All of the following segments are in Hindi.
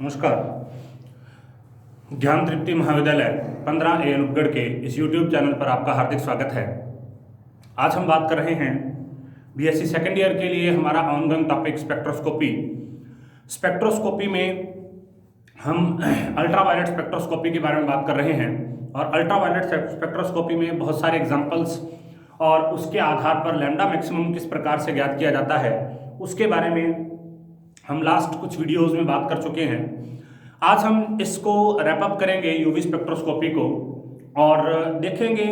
नमस्कार। ज्ञान तृप्ति महाविद्यालय 15A अनूपगढ़ के इस YouTube चैनल पर आपका हार्दिक स्वागत है। आज हम बात कर रहे हैं BSc सेकेंड ईयर के लिए हमारा ऑनगोइंग टॉपिक स्पेक्ट्रोस्कोपी। स्पेक्ट्रोस्कोपी में हम अल्ट्रावायलेट स्पेक्ट्रोस्कोपी के बारे में बात कर रहे हैं और अल्ट्रावायलेट स्पेक्ट्रोस्कोपी में बहुत सारे एग्जाम्पल्स और उसके आधार पर लैम्डा मैक्सिमम किस प्रकार से ज्ञात किया जाता है उसके बारे में हम लास्ट कुछ वीडियोस में बात कर चुके हैं। आज हम इसको रैप अप करेंगे यूवी स्पेक्ट्रोस्कोपी को और देखेंगे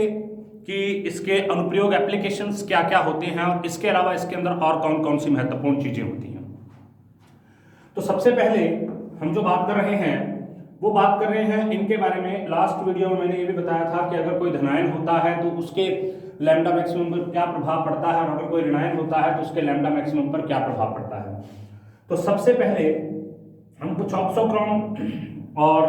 कि इसके अनुप्रयोग एप्लीकेशंस क्या क्या होते हैं और इसके अलावा इसके अंदर और कौन कौन सी महत्वपूर्ण चीज़ें होती हैं। तो सबसे पहले हम जो बात कर रहे हैं वो बात कर रहे हैं इनके बारे में। लास्ट वीडियो में मैंने ये भी बताया था कि अगर कोई धनायन होता है तो उसके लैम्डा मैक्सिमम पर क्या प्रभाव पड़ता है और अगर कोई ऋणायन होता है तो उसके लैम्डा मैक्सिमम पर क्या प्रभाव पड़ता है। तो सबसे पहले हम कुछ ऑक्सोक्रोम और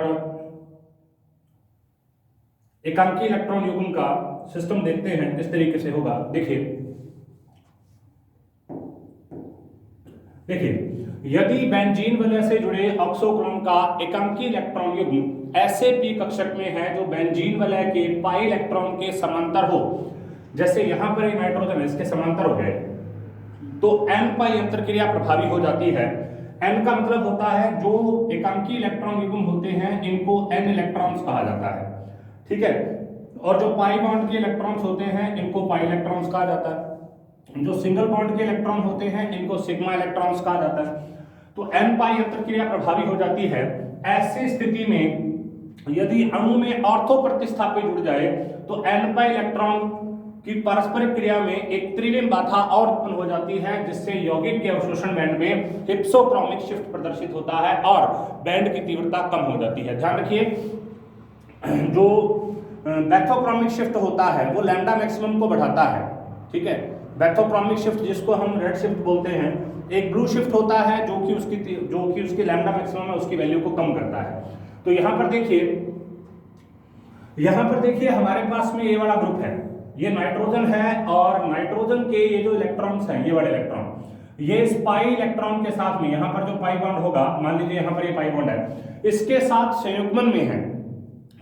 एकांकी इलेक्ट्रॉन युग्म का सिस्टम देखते हैं। इस तरीके से होगा। देखिए यदि बेंजीन वलय से जुड़े ऑक्सोक्रोम का एकांकी इलेक्ट्रॉन युग्म ऐसे पी कक्षक में है जो बेंजीन वलय के पाई इलेक्ट्रॉन के समांतर हो, जैसे यहां पर नाइट्रोजन इसके समांतर हो गए, तो n पाई अंतरक्रिया प्रभावी हो जाती है। n का मतलब होता है जो एकांकी इलेक्ट्रॉन युग्म होते हैं इनको n इलेक्ट्रॉन्स कहा जाता है, ठीक है। और जो पाई बॉन्ड के इलेक्ट्रॉन्स होते हैं इनको पाई इलेक्ट्रॉन्स कहा जाता है। जो सिंगल बॉन्ड के इलेक्ट्रॉन होते हैं इनको सिग्मा इलेक्ट्रॉन्स कहा जाता है। तो n पाई अंतरक्रिया प्रभावी हो जाती है। ऐसी स्थिति में यदि अणु में ऑर्थो प्रतिस्थापी जुड़ जाए तो n पाई इलेक्ट्रॉन की पारस्परिक क्रिया में एक त्रिविम बाधा और उत्पन्न हो जाती है, जिससे यौगिक के अवशोषण बैंड में हिप्सोक्रोमिक शिफ्ट प्रदर्शित होता है और बैंड की तीव्रता कम हो जाती है। ध्यान रखिए जो बैथोक्रोमिक शिफ्ट होता है वो लैम्डा मैक्सिमम को बढ़ाता है, ठीक है। बैथोक्रोमिक शिफ्ट जिसको हम रेड शिफ्ट बोलते हैं, एक ब्लू शिफ्ट होता है जो कि उसकी लैम्डा मैक्सिमम है उसकी वैल्यू को कम करता है। तो यहाँ पर देखिए हमारे पास में ये वाला ग्रुप है, ये नाइट्रोजन है और नाइट्रोजन के ये जो इलेक्ट्रॉन्स हैं, ये वाले इलेक्ट्रॉन, ये इस पाई इलेक्ट्रॉन के साथ में यहाँ पर जो पाई बॉन्ड होगा, मान लीजिए यहाँ पर ये पाई बॉन्ड है, इसके साथ संयुग्मन में है।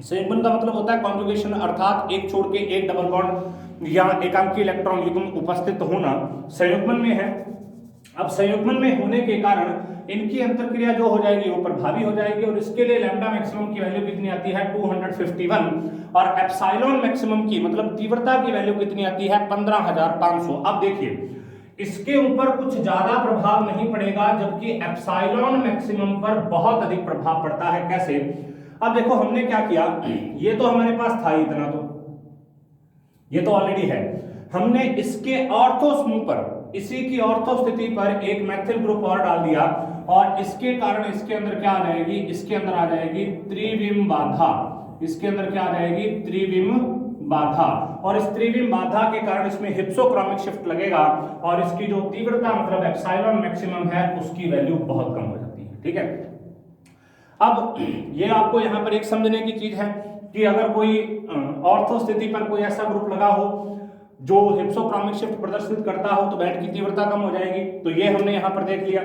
संयुग्मन का मतलब होता है कॉन्जुगेशन, अर्थात एक छोड़ के एक डबल बॉन्ड या एकांकी इलेक्ट्रॉन युग्म उपस्थित होना संयुग्मन में है। अब संयुग्मन में होने के कारण इनकी अंतरक्रिया जो हो जाएगी वो प्रभावी हो जाएगी और इसके लिए लैम्डा मैक्सिमम की वैल्यू कितनी आती है 251 और एप्सिलॉन मैक्सिमम की मतलब तीव्रता की वैल्यू कितनी आती है 15500। अब देखिए इसके ऊपर कुछ ज्यादा प्रभाव नहीं पड़ेगा जबकि एप्सिलॉन मैक्सिमम पर बहुत अधिक प्रभाव पड़ता है। कैसे? अब देखो हमने क्या किया, ये तो हमारे पास था इतना, तो ये तो ऑलरेडी है। हमने इसके ऑर्थो समूह पर, इसी की ऑर्थो स्थिति पर एक मैथिल ग्रुप और डाल दिया और इसके कारण इसके अंदर क्या आ जाएगी, इसके अंदर आ जाएगी त्रिविम बाधा। इसके अंदर क्या आ जाएगी, त्रिविम बाधा। और इस त्रिविम बाधा के कारण इसमें हिप्सोक्रोमिक शिफ्ट लगेगा और इसकी जो तीव्रता मतलब एप्सिलॉन मैक्सिमम है उसकी वैल्यू बहुत कम हो जाती है, ठीक है। अब ये आपको यहाँ पर एक समझने की चीज है कि अगर कोई ऑर्थो स्थिति पर कोई ऐसा ग्रुप लगा हो जो हिप्सोक्रोमिक शिफ्ट प्रदर्शित करता हो तो बैंड की तीव्रता कम हो जाएगी। तो ये हमने यहाँ पर देख लिया।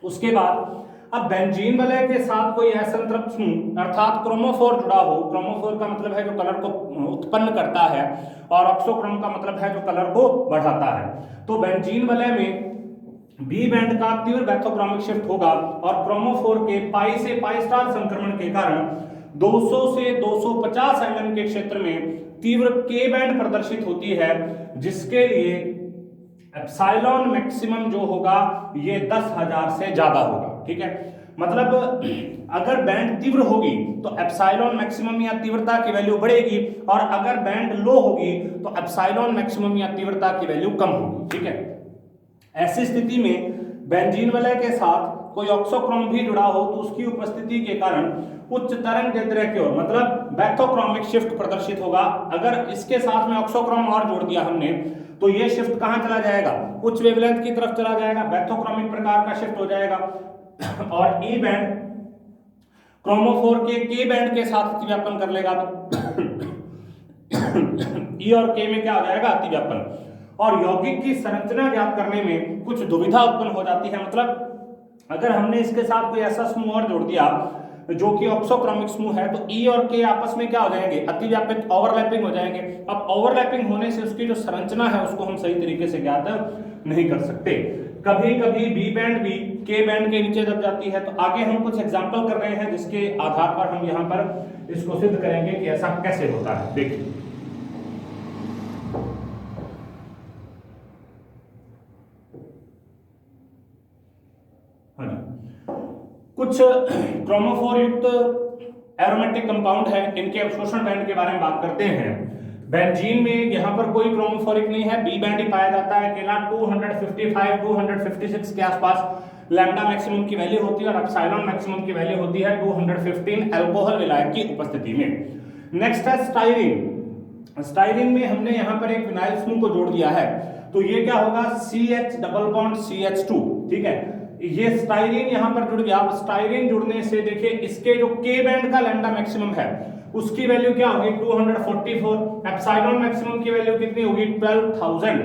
उसके बाद अब बेंजीन वलय के साथ कोई असंतृप्त समूह अर्थात क्रोमोफोर जुड़ा हो, क्रोमोफोर का मतलब है जो कलर को उत्पन्न करता है और ऑक्सोक्रोम का मतलब है जो कलर को बढ़ाता है। तो बेंजीन वलय में बी बैंड का तीव्र बैथोक्रोमिक शिफ्ट होगा और क्रोमोफोर के पाई से पाई स्टार संक्रमण के कारण 200 से 250 mm के क्षेत्र में तीव्र के बैंड प्रदर्शित होती है, जिसके लिए एप्सिलॉन मैक्सिमम जो होगा ये 10,000 से ज्यादा होगा, ठीक है। मतलब अगर बैंड तीव्र होगी तो एप्सिलॉन मैक्सिमम या तीव्रता की वैल्यू बढ़ेगी और अगर बैंड लो होगी तो एप्सिलॉन मैक्सिमम या तीव्रता की वैल्यू कम होगी, ठीक है। ऐसी स्थिति में बेंजीन वलय के साथ कोई ऑक्सोक्रोम भी जुड़ा हो तो उसकी उपस्थिति के कारण उच्च तरंगदैर्ध्य की ओर मतलब बैथोक्रोमिक शिफ्ट प्रदर्शित होगा। अगर इसके साथ में ऑक्सोक्रोम और जोड़ दिया हमने तो ये शिफ्ट कहां चला जाएगा, उच्च वेवलेंथ की तरफ चला जाएगा, बैथोक्रोमिक प्रकार का शिफ्ट हो जाएगा। और ई बैंड क्रोमोफोर के के बैंड के साथ अतिव्यापन कर लेगा। ई और के में क्या हो जाएगा, अतिव्यापन। और यौगिक की संरचना ज्ञात करने में कुछ दुविधा उत्पन्न हो जाती है। मतलब अगर हमने इसके साथ कोई ऐसा समूह और जोड़ दिया जो कि ऑक्सोक्रॉमिक समूह है, तो ई और के आपस में क्या हो जाएंगे, अतिव्यापित, ओवरलैपिंग हो जाएंगे। अब ओवरलैपिंग होने से उसकी जो संरचना है उसको हम सही तरीके से ज्ञात नहीं कर सकते। कभी कभी बी बैंड भी के बैंड के नीचे दब जाती है। तो आगे हम कुछ एग्जांपल कर रहे हैं जिसके आधार पर हम यहाँ पर इसको सिद्ध करेंगे कि ऐसा कैसे होता है। देखिए, कुछ क्रोमोफोर युक्त एरोमेटिक कंपाउंड है, इनके अवशोषण बैंड के बारे में बात करते हैं। बेंजीन में यहाँ पर कोई क्रोमोफोरिक नहीं है, बी बैंड ही पाया जाता है। अकेला 255 256 के आसपास लैम्डा मैक्सिमम की वैल्यू होती है और एप्सिलॉन मैक्सिमम की वैल्यू होती है 215 अल्कोहल विलायक की उपस्थिति में। नेक्स्ट है स्टाइरिन। स्टाइरिन में हमने यहाँ पर एक विनाइल समूह को जोड़ दिया है, तो ये क्या होगा, CH डबल बॉन्ड CH2, ठीक है। ये स्टाइरिन यहां पर जुड़ गया। अब स्टाइरिन जुड़ने से देखिए इसके जो के बैंड का लैम्डा मैक्सिमम है उसकी वैल्यू क्या होगी, 244। एप्सिलॉन मैक्सिमम की वैल्यू कितनी होगी, 12000।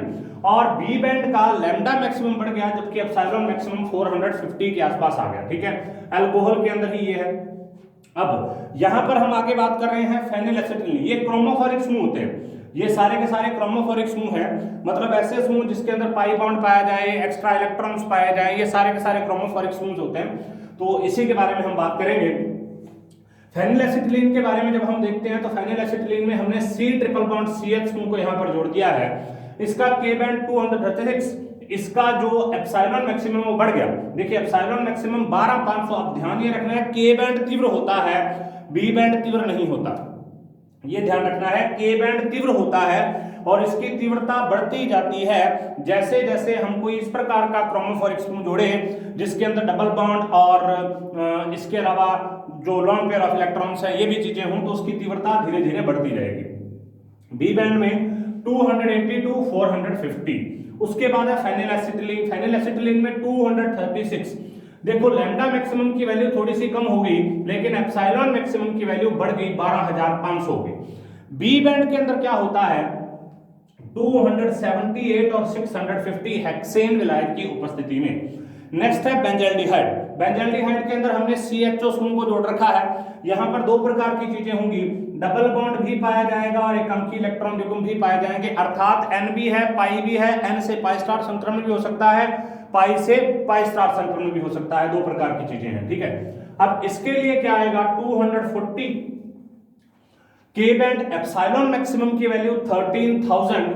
और बी बैंड का लैम्डा मैक्सिमम बढ़ गया जबकि एप्सिलॉन मैक्सिमम 450 के आसपास आ गया, ठीक है। अल्कोहल के अंदर ही ये है। अब यहां पर हम आगे बात कर रहे हैं फेनिल एसिटिलीन। ये क्रोमोफोरिक समूह होते हैं, ये सारे के सारे क्रोमोफोरिक समूह हैं, मतलब ऐसे समूह जिसके अंदर पाई बॉन्ड पाया जाए, एक्स्ट्रा इलेक्ट्रॉन्स पाए जाए, ये सारे के सारे क्रोमोफोरिक समूह होते हैं। तो इसी के बारे में हम बात करेंगे। फेनिल एसिटिलीन के बारे में जब हम देखते हैं तो फेनिल एसिटिलीन में हमने C ट्रिपल बॉन्ड CH समूह को यहाँ पर जोड़ दिया है। इसका के बैंड 236, इसका जो एप्सिलॉन मैक्सिमम वो बढ़ गया। देखिए एप्सिलॉन मैक्सिमम 12500। अब ध्यान ये रखना है के बैंड तीव्र होता है, बी बैंड तीव्र नहीं होता, ये ध्यान रखना है। के बैंड तीव्र होता है और इसकी तीव्रता बढ़ती जाती है जैसे जैसे हम कोई इस प्रकार का क्रोमोफोरिक समूह जोड़े जिसके अंदर डबल बॉन्ड और इसके अलावा जो लॉन्ग पेयर ऑफ इलेक्ट्रॉन्स है ये भी चीजें हों, तो उसकी तीव्रता धीरे धीरे बढ़ती जाएगी। बी बैंड में 280 to 450। उसके बाद है फेनिल एसिटिलीन। फेनिल एसिटिलीन में 236। देखो लैम्डा मैक्सिमम की वैल्यू थोड़ी सी कम हो गई लेकिन एप्सिलॉन मैक्सिमम की वैल्यू बढ़ गई, 12500 हो गई। बी बैंड के अंदर क्या होता है, 278 और 650 हेक्सेन विलायक की उपस्थिति में। नेक्स्ट है बेंजल्डिहाइड। बेंजल्डिहाइड के अंदर हमने CHO समूह को जोड़ रखा है। यहां पर दो प्रकार की चीजें होंगी, डबल बॉन्ड भी पाया जाएगा और एक अंकी इलेक्ट्रॉन युग्म भी पाए जाएंगे, अर्थात N भी है, पाई भी है। N से पाई स्टार संक्रमण भी हो सकता है, पाई से पाई स्टार संक्रमण भी हो सकता है, दो प्रकार की चीजें हैं, ठीक है। अब इसके लिए क्या आएगा, 240 के बैंड एप्सिलॉन मैक्सिमम की वैल्यू 13000,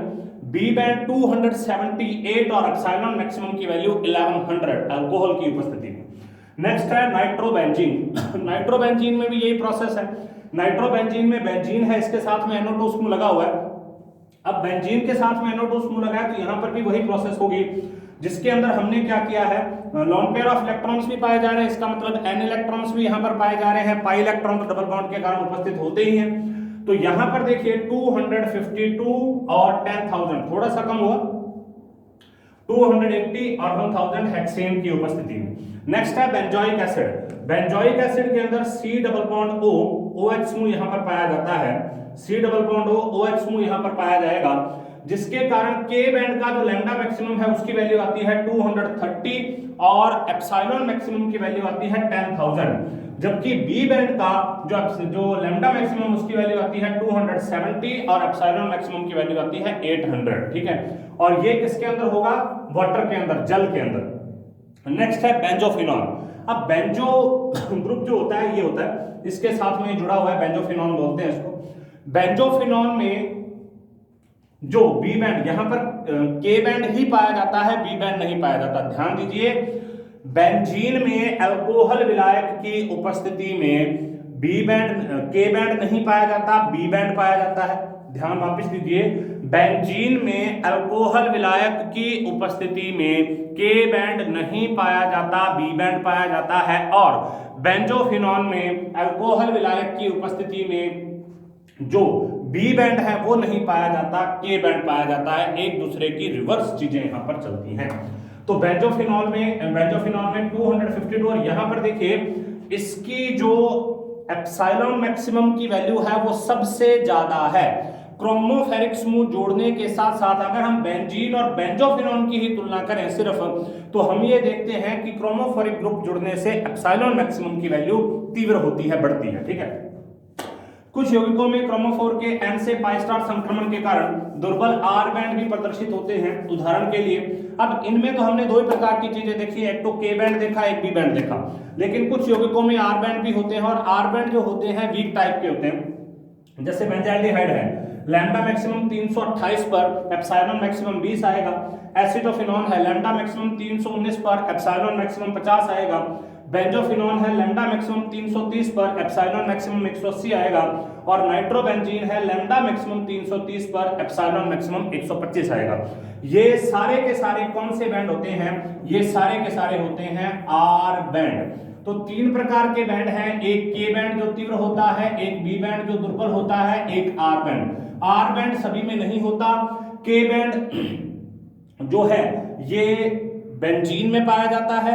बी बैंड 278 और एप्सिलॉन मैक्सिमम की वैल्यू 1100 अल्कोहल की उपस्थिति में। नेक्स्ट है नाइट्रोबेंजीन। नाइट्रोबेंजीन में भी यही प्रोसेस है। नाइट्रोबेंजीन में बेंजीन है, इसके साथ में NO2 समूह लगा हुआ है। अब बेंजीन के साथ में NO2 समूह लगा है तो यहां पर भी वही प्रोसेस होगी जिसके अंदर हमने क्या किया है, लॉन्ग पेयर ऑफ इलेक्ट्रॉन्स भी पाए जा रहे हैं, इसका मतलब N इलेक्ट्रॉन्स भी यहां पर पाए जा रहे हैं, पाई इलेक्ट्रॉन तो डबल बॉन्ड के कारण उपस्थित होते ही हैं। तो यहां पर देखिए 252 और 10000 थोड़ा सा कम हुआ, 280 और 1000 हेक्सेन की उपस्थिति में। नेक्स्ट है बेंजोइक एसिड। बेंजोइक एसिड के अंदर C double bond O, OH समूह यहां पर पाया जाता है, C double bond O, OH समूह यहां पर पाया जाएगा, जिसके कारण के बैंड का जो लैम्डा मैक्सिमम है उसकी वैल्यू आती है 230 और एप्सिलॉन मैक्सिमम की वैल्यू आती है 10000, जबकि बी बैंड का जो लैम्डा मैक्सिमम उसकी वैल्यू आती है 270 और एप्सिलॉन मैक्सिमम की वैल्यू आती है 800, ठीक है। और ये किसके अंदर होगा, वाटर के अंदर, जल के अंदर। नेक्स्ट है बेंजोफिनॉल। अब बेंजो ग्रुप जो होता है ये होता है, इसके साथ में जुड़ा हुआ है, बेंजोफिनॉल बोलते हैं इसको। बेंजोफिनॉल में जो बी बैंड, यहां पर के बैंड ही पाया जाता है, बी बैंड नहीं पाया जाता। ध्यान दीजिए, बेंजीन में अल्कोहल विलायक की उपस्थिति में बी बैंड, के बैंड नहीं पाया जाता, बी बैंड पाया जाता है। ध्यान वापस दीजिए, बेंजीन में अल्कोहल विलायक की उपस्थिति में के बैंड नहीं पाया जाता, बी बैंड पाया जाता है। और बेंजोफिनॉल में अल्कोहल विलायक की उपस्थिति में जो बी बैंड है वो नहीं पाया जाता, के बैंड पाया जाता है। एक दूसरे की रिवर्स चीजें यहां पर चलती हैं। तो बेंजोफिनॉल में 252 और यहां पर देखिए इसकी जो एप्सिलॉन मैक्सिमम की वैल्यू है वो सबसे ज्यादा है। क्रोमोफेरिक समूह जोड़ने के साथ साथ अगर हम बेंजीन और बेंजोफिनोन की ही तुलना करें सिर्फ, तो हम ये देखते हैं कि क्रोमोफेरिक ग्रुप जुड़ने से एप्सिलॉन मैक्सिमम की वैल्यू तीव्र होती है, बढ़ती है। ठीक है, कुछ यौगिकों में क्रोमोफोर के एन से पाई स्टार संक्रमण के कारण दुर्बल आर बैंड भी प्रदर्शित होते हैं। उदाहरण के लिए, अब इनमें तो हमने दो ही प्रकार की चीजें देखी है, एक तो के बैंड देखा, एक बी बैंड देखा, लेकिन कुछ यौगिकों में आर बैंड भी होते हैं और आर बैंड जो होते हैं वीक टाइप के होते हैं। जैसे बेंजाइल्डिहाइड है, लैम्डा मैक्सिमम 328 पर एप्सिलॉन मैक्सिमम 20 आएगा। एसिटोफिनॉन है, लैम्डा मैक्सिमम 319 पर एप्सिलॉन मैक्सिमम 50 आएगा। बेंजोफिनॉन है, लैम्डा मैक्सिमम 330 पर एप्सिलॉन मैक्सिमम 180 आएगा। और नाइट्रोबेंजीन है, लैम्डा मैक्सिमम 330 पर एप्सिलॉन मैक्सिमम 125 आएगा। ये सारे के सारे कौन से बैंड होते हैं? ये सारे के सारे होते हैं आर बैंड। तो तीन प्रकार के बैंड हैं, एक के बैंड जो तीव्र होता है, एक बी बैंड जो दुर्बल होता है, एक आर बैंड। आर बैंड सभी में नहीं होता। के बैंड जो है ये बेंजीन में पाया जाता है,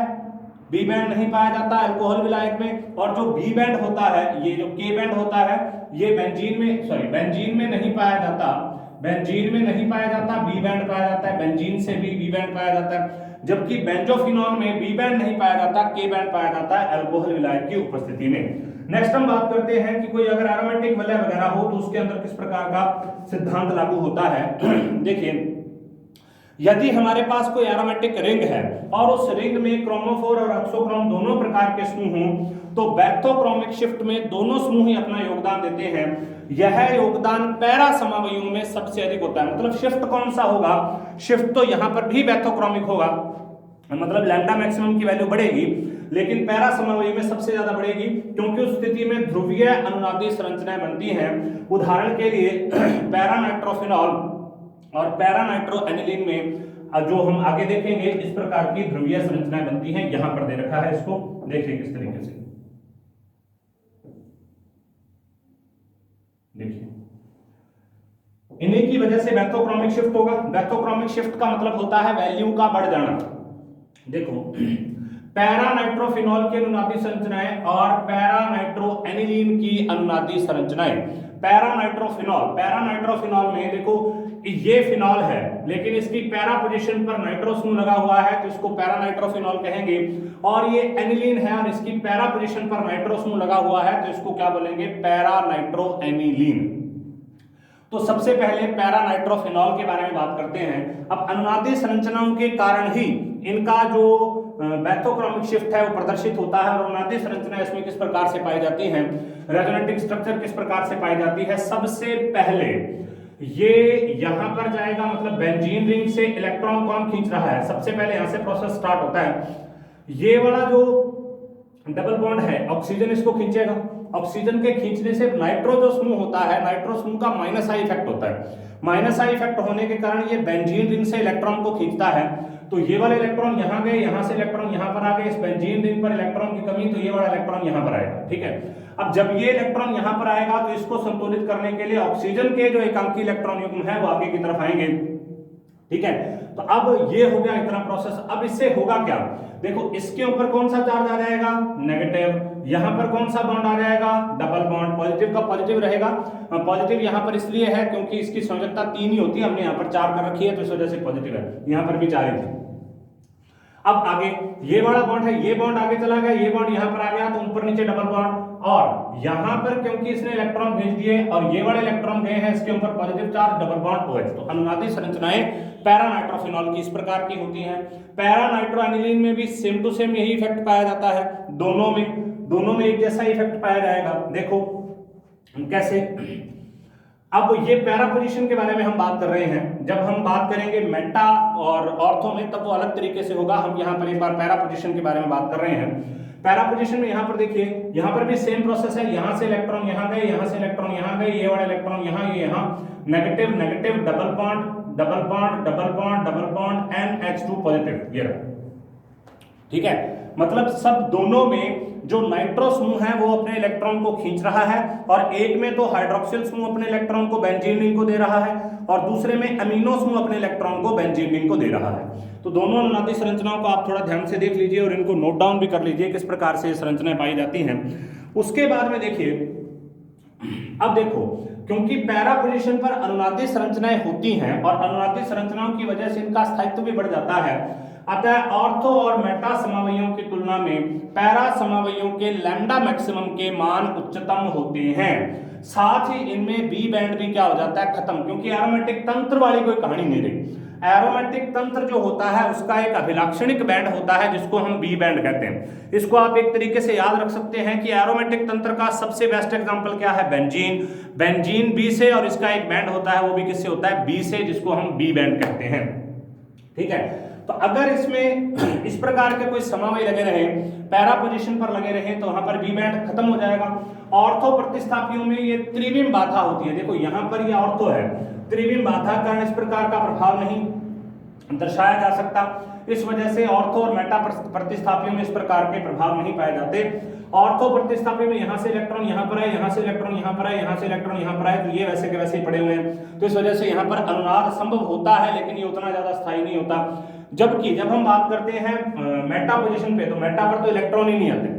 बी बैंड नहीं पाया जाता अल्कोहल विलायक में। और जो बी बैंड होता है, ये जो के बैंड होता है, ये बेंजीन में नहीं पाया जाता, बेंजीन में नहीं पाया जाता, बी बैंड पाया जाता है, बेंजीन से भी बी बैंड पाया जाता है। जबकि बेंजोफिनॉन में बी बैंड नहीं पाया जाता, के बैंड पाया जाता है अल्कोहल विलायक की उपस्थिति में। नेक्स्ट हम बात करते हैं कि कोई अगर एरोमेटिक वलय वगैरह हो तो उसके अंदर किस प्रकार का सिद्धांत लागू होता है। देखिए, यदि हमारे पास कोई एरोमेटिक रिंग है और उस रिंग में क्रोमोफोर और एक्सोक्रोम दोनों प्रकार के समूह हों, तो बैक्टोक्रोमिक शिफ्ट में दोनों समूह ही अपना योगदान देते हैं। यह योगदान पैरा समवयियों में सबसे अधिक होता है। मतलब शिफ्ट कौन सा होगा? शिफ्ट तो यहां पर भी बैक्टोक्रोमिक होगा, मतलब लैम्डा मैक्सिमम की वैल्यू बढ़ेगी, लेकिन पैरा समवयी में सबसे ज्यादा बढ़ेगी, क्योंकि उस स्थिति में ध्रुवीय अनुनादी संरचनाएं बनती हैं। उदाहरण के लिए पैरानाइट्रोफिनॉल और पैरानाइट्रोएनिलीन में जो हम आगे देखेंगे इस प्रकार की ध्रुवीय संरचनाएं बनती हैं। यहां पर दे रखा है, इसको देखिए किस तरीके से, देखिए इन्हीं की वजह से बैक्टोक्रोमिक शिफ्ट होगा। बैक्टोक्रोमिक शिफ्ट का मतलब होता है वैल्यू का बढ़ जाना। देखो, पैरानाइट्रोफिनॉल की अनुनादी संरचनाएं और पैरानाइट्रोएनिलीन की अनुनादी संरचनाएं। पैरानाइट्रोफिनॉल में देखो ये फिनॉल है, लेकिन इसकी पैरा पोजीशन पर नाइट्रो समूह लगा हुआ है, तो इसको पैरानाइट्रोफिनॉल कहेंगे। और ये एनिलीन है और इसकी पैरा पोजीशन पर नाइट्रो समूह लगा हुआ है, तो इसको क्या बोलेंगे? पैरानाइट्रोएनिलीन। तो सबसे पहले पैरानाइट्रोफिनॉल के बारे में बात करते हैं। अब अनुनादी संरचनाओं के कारण ही इनका जो बैक्टोक्रोमिक शिफ्ट है वो प्रदर्शित होता है। और अनुनादी संरचना इसमें किस प्रकार से पाई जाती है, रेजोनेटिंग स्ट्रक्चर किस प्रकार से पाई जाती है? सबसे पहले ये यहां पर जाएगा, मतलब बेंजीन रिंग से इलेक्ट्रॉन कौन खींच रहा है? सबसे पहले यहां से प्रोसेस स्टार्ट होता है। ये वाला जो डबल बॉन्ड है, ऑक्सीजन इसको खींचेगा। ऑक्सीजन के खींचने से नाइट्रो जो समूह होता है, नाइट्रो समूह का माइनस आई इफेक्ट होता है। माइनस आई इफेक्ट होने के कारण ये बेंजीन रिंग से इलेक्ट्रॉन को खींचता है। तो ये वाले इलेक्ट्रॉन यहां गए, यहां से इलेक्ट्रॉन यहां पर आ गए, इस बेंजीन रिंग पर इलेक्ट्रॉन की कमी, तो ये वाला इलेक्ट्रॉन यहां पर आएगा। ठीक है, अब जब ये इलेक्ट्रॉन यहां पर आएगा तो इसको संतुलित करने के लिए ऑक्सीजन के जो एकांकी इलेक्ट्रॉन युग्म है वो आगे की तरफ आएंगे। ठीक है, तो अब ये हो गया इतना प्रोसेस। अब इससे होगा क्या? देखो, इसके ऊपर कौन सा चार्ज आ जाएगा? नेगेटिव। यहां पर कौन सा बॉन्ड आ जाएगा? Double bond. पॉजिटिव का पॉजिटिव रहेगा। पॉजिटिव यहां पर इसलिए है क्योंकि इसकी संयोजकता 3 ही होती है, हमने यहां पर 4 कर रखी है, तो इस वजह से पॉजिटिव है। यहां पर भी 4 ही थे। अब आगे ये वाला बॉन्ड है, ये बॉन्ड आगे चला गया, ये बॉन्ड यहां पर आ गया, तो ऊपर नीचे डबल बॉन्ड। और यहां पर क्योंकि इसने इलेक्ट्रॉन भेज दिए और ये वाले इलेक्ट्रॉन गए हैं, इसके ऊपर positive charge, double bond OH। तो अनुनादी संरचनाएं पैरानाइट्रोफिनॉल की इस प्रकार की होती हैं। पैरानाइट्रोएनिलीन में भी सेम टू सेम यही इफेक्ट पाया जाता है। दोनों में एक जैसा इफेक्ट पाया जाएगा। देखो कैसे। अब ये पैरा पोजीशन के बारे में हम बात कर रहे हैं। जब हम बात करेंगे मेटा और ऑर्थो में तब वो अलग तरीके से होगा। हम यहाँ पर एक बार पैरा पोजीशन के बारे में बात कर रहे हैं। पैरा पोजीशन में यहाँ पर देखिए, यहाँ पर भी सेम प्रोसेस है। यहाँ से इलेक्ट्रॉन यहाँ गए, यहाँ से इलेक्ट्रॉन यहाँ गए, ये वाला इलेक्ट्रॉन यहाँ, ये यहाँ, negative negative, double bond double bond double bond double bond, NH2 positive, ये रहा। ठीक है, मतलब सब दोनों में जो नाइट्रो समूह है वो अपने इलेक्ट्रॉन को खींच रहा है, और एक में तो हाइड्रोक्सिल समूह अपने इलेक्ट्रॉन को बेंजीन रिंग को दे रहा है, और दूसरे में अमीनो समूह अपने इलेक्ट्रॉन को बेंजीन रिंग को दे रहा है। तो दोनों अनुनादी संरचनाओं को आप थोड़ा ध्यान से देख लीजिए और इनको नोट डाउन भी कर लीजिए किस प्रकार से संरचनाएं पाई जाती हैं। उसके बाद में देखिए, अब देखो क्योंकि पैरा पोजीशन पर अनुनादी संरचनाएं होती हैं और अनुनादी संरचनाओं की वजह से इनका स्थायित्व भी बढ़ जाता है। अतः ऑर्थो और मेटा समावयवों की तुलना में पैरा समावयवों के लैम्डा मैक्सिमम के मान उच्चतम होते हैं। साथ ही इनमें बी बैंड भी क्या हो जाता है, खत्म, क्योंकि एरोमेटिक तंत्र वाली कोई कहानी नहीं रही। एरोमेटिक तंत्र जो होता है उसका एक अभिलाक्षणिक बैंड होता है जिसको हम बी बैंड कहते हैं। इसको आप एक तरीके से याद रख सकते हैं कि एरोमेटिक तंत्र का सबसे बेस्ट एग्जांपल क्या है, बेंजीन। बेंजीन बी से, और इसका एक बैंड होता है वो भी किससे होता है, बी से, जिसको हम बी बैंड कहते हैं। ठीक है, तो अगर इसमें इस प्रकार के कोई समावयव लगे रहे, पैरा पोजीशन पर लगे रहे, तो वहां पर बी बैंड खत्म हो जाएगा। ऑर्थो प्रतिस्थापियों में ये त्रिविम बाधा होती है। देखो यहां पर ये ऑर्थो है, त्रिविम बाधा का इस प्रकार का प्रभाव नहीं दर्शाया जा सकता। इस वजह से ऑर्थो और मेटा प्रतिस्थापियों में इस प्रकार के प्रभाव नहीं पाए जाते। ऑर्थो प्रतिस्थापी में यहां से इलेक्ट्रॉन यहां पर है, यहां से इलेक्ट्रॉन यहां पर है, यहां से इलेक्ट्रॉन यहां पर है, तो ये वैसे के वैसे ही पड़े हुए हैं। तो इस वजह से यहां पर अनुनाद संभव होता है, लेकिन ये उतना ज्यादा स्थायी नहीं होता। जबकि जब हम बात करते हैं मेटा पोजीशन पे, तो मेटा पर तो इलेक्ट्रॉन ही नहीं आते।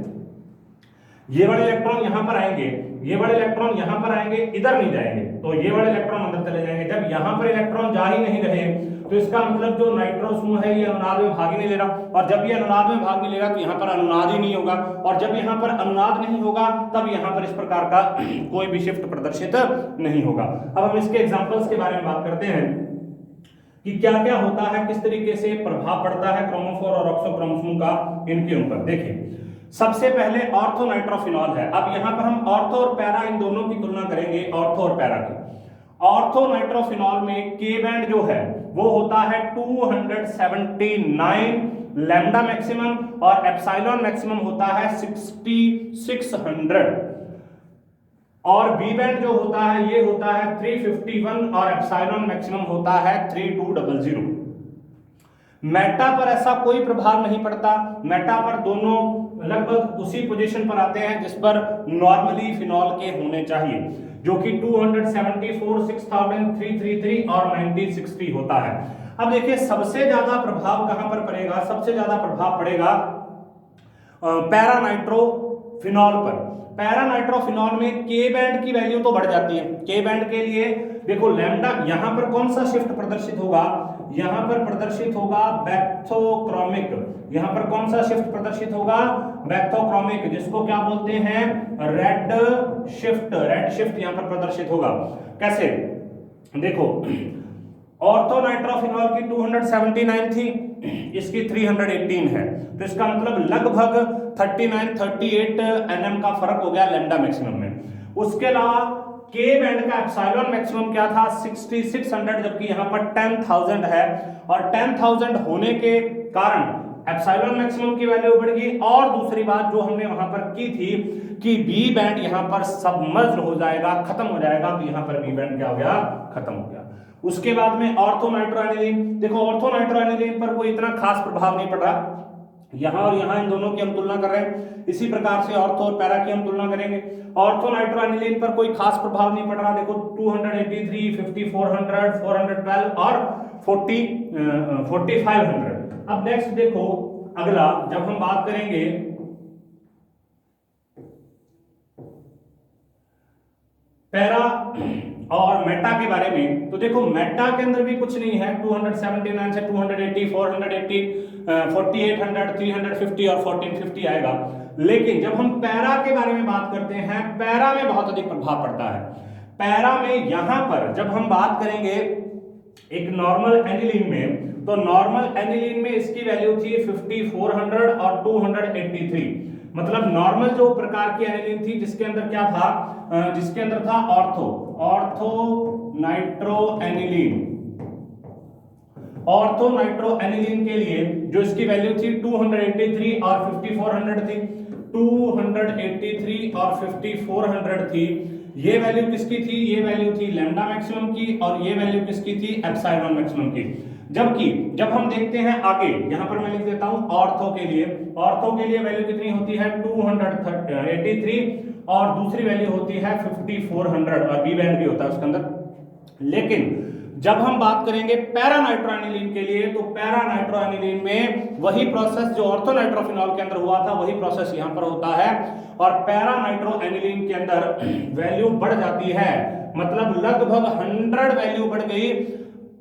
ये वाले इलेक्ट्रॉन यहां पर आएंगे, ये वाले इलेक्ट्रॉन यहां पर आएंगे, इधर नहीं जाएंगे, तो ये वाले इलेक्ट्रॉन अंदर चले जाएंगे। जब यहां पर इलेक्ट्रॉन जा ही नहीं रहे, तो इसका मतलब जो नाइट्रो समूह है ये अनुनाद में भाग ही नहीं ले रहा, और जब ये अनुनाद में भाग नहीं लेगा तो यहाँ पर अनुनाद ही नहीं होगा, और जब यहाँ पर अनुनाद नहीं होगा तब यहाँ पर इस प्रकार का कोई भी शिफ्ट प्रदर्शित नहीं होगा। अब हम इसके एग्जांपल्स के बारे में बात करते हैं कि क्या क्या होता है, किस तरीके से प्रभाव पड़ता है क्रोमोफोर और ऑक्सोक्रोम समूह का इनके ऊपर। देखिए सबसे पहले ऑर्थो नाइट्रोफिनॉल है। अब यहाँ पर हम ऑर्थो और पैरा इन दोनों की तुलना करेंगे, ऑर्थो और पैरा की। ऑर्थो नाइट्रोफिनॉल में के बैंड जो है वो होता है 279 लैम्डा मैक्सिमम, और एप्सिलॉन मैक्सिमम होता है 6600, और बी बैंड जो होता है ये होता है 351, और एप्सिलॉन मैक्सिमम होता है 3200। मेटा पर ऐसा कोई प्रभाव नहीं पड़ता। मेटा पर दोनों लगभग उसी पोजीशन पर आते हैं जिस पर नॉर्मली फिनॉल के होने चाहिए, जो कि 274, 6333 और 1960 होता है। अब देखिए सबसे ज्यादा प्रभाव कहां पर पड़ेगा, सबसे ज्यादा प्रभाव पड़ेगा पैरानाइट्रोफिनॉल पर। पैरानाइट्रोफिनॉल में के बैंड की वैल्यू तो बढ़ जाती है। के बैंड के लिए देखो लैम्डा, यहां पर कौन सा शिफ्ट प्रदर्शित होगा, यहां पर प्रदर्शित होगा बैक्थोक्रोमिक। यहां पर कौन सा शिफ्ट प्रदर्शित होगा, बैक्थोक्रोमिक, जिसको क्या बोलते हैं, रेड शिफ्ट। रेड शिफ्ट यहां पर प्रदर्शित होगा। कैसे, देखो ऑर्थो नाइट्रोफिनॉल की 279 थी, इसकी 318 है, तो इसका मतलब लगभग 38 nm का फर्क हो गया लैम्डा मैक्सिमम में। उसके अलावा के बैंड का एप्सिलॉन मैक्सिमम क्या था, 6600, जबकि यहां पर 10000 है, और 10000 होने के कारण एप्सिलॉन मैक्सिमम की वैल्यू बढ़ गई। और दूसरी बात जो हमने वहां पर की थी कि बी बैंड यहां पर सबमर्ज्ड हो जाएगा, खत्म हो जाएगा, तो यहां पर बी बैंड क्या हो गया, खत्म हो गया। उसके बाद में ऑर्थो नाइट्रोएनिलीन, देखो ऑर्थो नाइट्रोएनिलीन पर कोई इतना खास प्रभाव नहीं पड़ रहा। यहां और यहां इन दोनों की हम तुलना कर रहे हैं, इसी प्रकार से ऑर्थो और पैरा की हम तुलना करेंगे। ऑर्थो नाइट्रोएनिलीन पर कोई खास प्रभाव नहीं पड़ रहा। देखो 283, 5400, 412 और 4500। अब नेक्स्ट देखो अगला, जब हम बात करेंगे पैरा और मेटा के बारे में, तो देखो मेटा के अंदर भी कुछ नहीं है। 279 से 280, 480, 4800, 350 और 1450 आएगा। लेकिन जब हम पैरा के बारे में बात करते हैं, पैरा में बहुत अधिक प्रभाव पड़ता है। पैरा में यहां पर जब हम बात करेंगे एक नॉर्मल एनिलीन में, तो नॉर्मल एनिलीन में इसकी वैल्यू थी 5400 और 283। मतलब नॉर्मल जो प्रकार की एनिलीन थी जिसके अंदर क्या था, जिसके अंदर था ऑर्थो नाइट्रोएनिलीन। ऑर्थो नाइट्रोएनिलीन के लिए जो इसकी वैल्यू थी 283 और 5400 थी, 283 और 5400 थी। ये वैल्यू किसकी थी, ये वैल्यू थी लैम्डा मैक्सिमम की, और ये वैल्यू किसकी थी, एप्सिलॉन मैक्सिमम की। जबकि जब हम देखते हैं आगे, यहां पर मैं लिख देता हूं ऑर्थो के लिए, ऑर्थो के लिए वैल्यू कितनी होती है 283, और दूसरी वैल्यू होती है 5400, और बी बैंड भी होता है उसके अंदर। लेकिन जब हम बात करेंगे पैरानाइट्रोएनिलीन के लिए, तो पैरानाइट्रोएनिलीन में वही प्रोसेस जो ऑर्थो नाइट्रोफिनॉल के अंदर हुआ था, वही प्रोसेस यहां पर होता है, और पैरानाइट्रोएनिलीन के अंदर वैल्यू बढ़ जाती है मतलब लगभग 100 वैल्यू बढ़ गई।